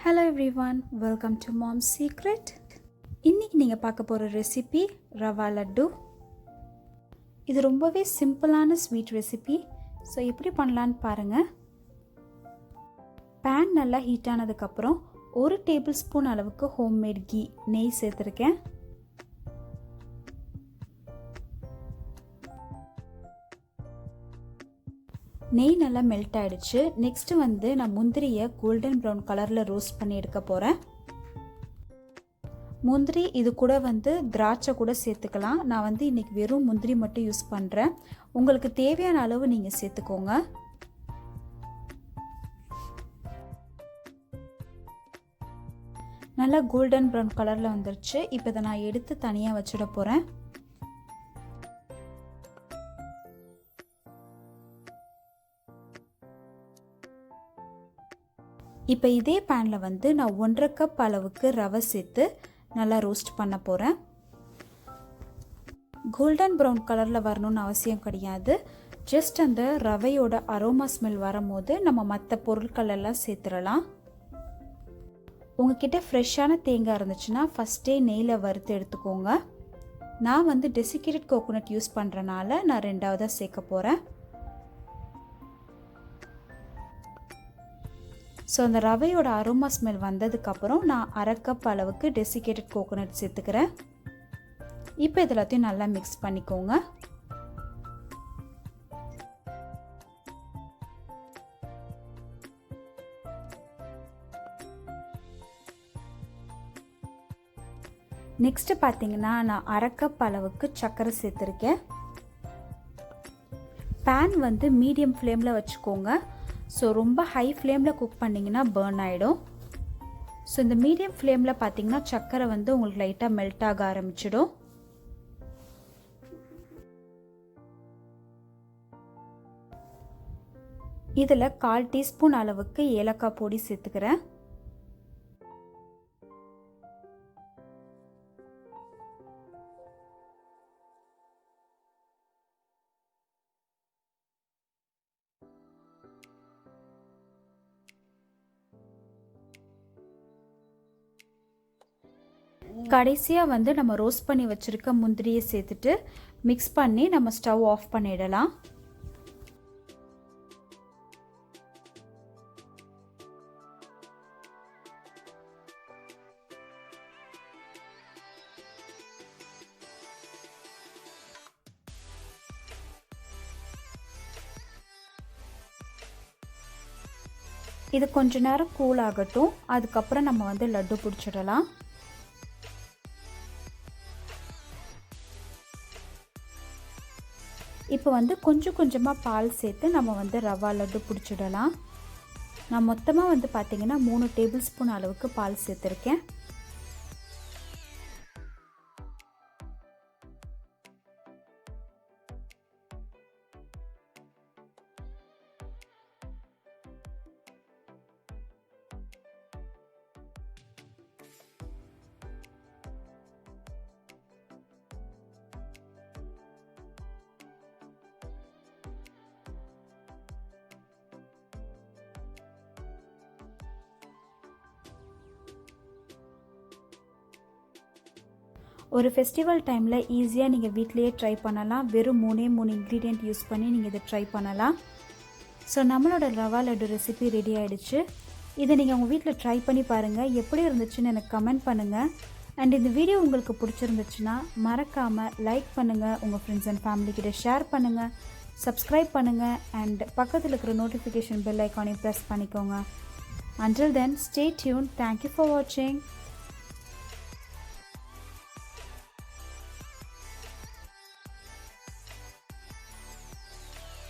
Hello everyone, welcome to Mom's Secret. இன்னைக்கு நீங்கள் பார்க்க போகிற ரெசிபி ரவா லட்டு. இது ரொம்பவே சிம்பிளான ஸ்வீட் ரெசிபி. ஸோ எப்படி பண்ணலான்னு பாருங்கள். பேன் நல்லா ஹீட் ஆனதுக்கப்புறம் 1 டேபிள் ஸ்பூன் அளவுக்கு ஹோம்மேட் கீ நெய் சேர்த்துருக்கேன். நெய் நல்லா மெல்ட் ஆகிடுச்சு. நெக்ஸ்ட்டு நான் முந்திரியை கோல்டன் ப்ரௌன் கலரில் ரோஸ்ட் பண்ணி எடுக்க போகிறேன். முந்திரி இது கூட திராட்சை கூட சேர்த்துக்கலாம். நான் இன்றைக்கி வெறும் முந்திரி மட்டும் யூஸ் பண்ணுறேன். உங்களுக்கு தேவையான அளவு நீங்கள் சேர்த்துக்கோங்க. நல்லா கோல்டன் ப்ரௌன் கலரில் வந்துருச்சு. இப்போ இதை நான் எடுத்து தனியாக வச்சிட போகிறேன். இப்போ இதே பேனில் நான் 1.5 கப் அளவுக்கு ரவை சேர்த்து நல்லா ரோஸ்ட் பண்ண போகிறேன். கோல்டன் ப்ரௌன் கலரில் வரணும்னு அவசியம் கிடையாது. ஜஸ்ட் அந்த ரவையோட அரோமா ஸ்மெல் வரும்போது நம்ம மற்ற பொருட்கள் எல்லாம் சேர்த்துடலாம். உங்ககிட்ட ஃப்ரெஷ்ஷான தேங்காய் இருந்துச்சுன்னா ஃபஸ்ட்டே நெய்யில் வறுத்து எடுத்துக்கோங்க. நான் டெசிகேட்டட் கோகோனட் யூஸ் பண்ணுறனால நான் 2ஆவதாக சேர்க்க போகிறேன். ஸோ அந்த ரவையோட அரோமா ஸ்மெல் வந்ததுக்கப்புறம் நான் 1/2 கப் அளவுக்கு டெசிகேட்டட் கோகோனட் சேர்த்துக்கிறேன். இப்போ இது எல்லாத்தையும் நல்லா மிக்ஸ் பண்ணிக்கோங்க. நெக்ஸ்ட்டு பார்த்தீங்கன்னா நான் 1/2 கப் அளவுக்கு சர்க்கரை சேர்த்துருக்கேன். பேன் மீடியம் ஃப்ளேமில் வச்சுக்கோங்க. ஸோ ரொம்ப ஹை ஃப்ளேமில் குக் பண்ணிங்கன்னா பர்ன் ஆகிடும். ஸோ இந்த மீடியம் ஃப்ளேமில் பார்த்தீங்கன்னா சர்க்கரை உங்களுக்கு லைட்டாக மெல்ட் ஆக ஆரம்பிச்சிடும். இதில் 1/4 டீஸ்பூன் அளவுக்கு ஏலக்காய் பொடி சேர்த்துக்கிறேன். கடைசியாக நம்ம ரோஸ்ட் பண்ணி வச்சுருக்க முந்திரியை சேர்த்துட்டு மிக்ஸ் பண்ணி நம்ம ஸ்டவ் ஆஃப் பண்ணிடலாம். இது கொஞ்ச நேரம் கூல் ஆகட்டும். அதுக்கப்புறம் நம்ம லட்டு பிடிச்சிடலாம். இப்போ கொஞ்சம் கொஞ்சமாக பால் சேர்த்து நம்ம ரவா லட்டு பிடிச்சிடலாம். நான் மொத்தமாக பார்த்திங்கன்னா 3 டேபிள் ஸ்பூன் அளவுக்கு பால் சேர்த்துருக்கேன். ஒரு ஃபெஸ்டிவல் டைமில் ஈஸியாக நீங்கள் வீட்லேயே ட்ரை பண்ணலாம். வெறும் 3 இன்க்ரீடியண்ட் யூஸ் பண்ணி நீங்கள் இதை ட்ரை பண்ணலாம். ஸோ நம்மளோட ரவா லட்டு ரெசிபி ரெடி ஆகிடுச்சு. இதை நீங்கள் உங்கள் வீட்டில் ட்ரை பண்ணி பாருங்கள். எப்படி இருந்துச்சுன்னு எனக்கு கமெண்ட் பண்ணுங்கள். அண்ட் இந்த வீடியோ உங்களுக்கு பிடிச்சிருந்துச்சுன்னா மறக்காமல் லைக் பண்ணுங்கள், உங்கள் ஃப்ரெண்ட்ஸ் அண்ட் ஃபேமிலிக்கிட்ட ஷேர் பண்ணுங்கள், சப்ஸ்கிரைப் பண்ணுங்கள், அண்ட் பக்கத்தில் இருக்கிற நோட்டிஃபிகேஷன் பெல் ஐக்கானையும் ப்ரெஸ் பண்ணிக்கோங்க. Until then, stay tuned. Thank you for watching.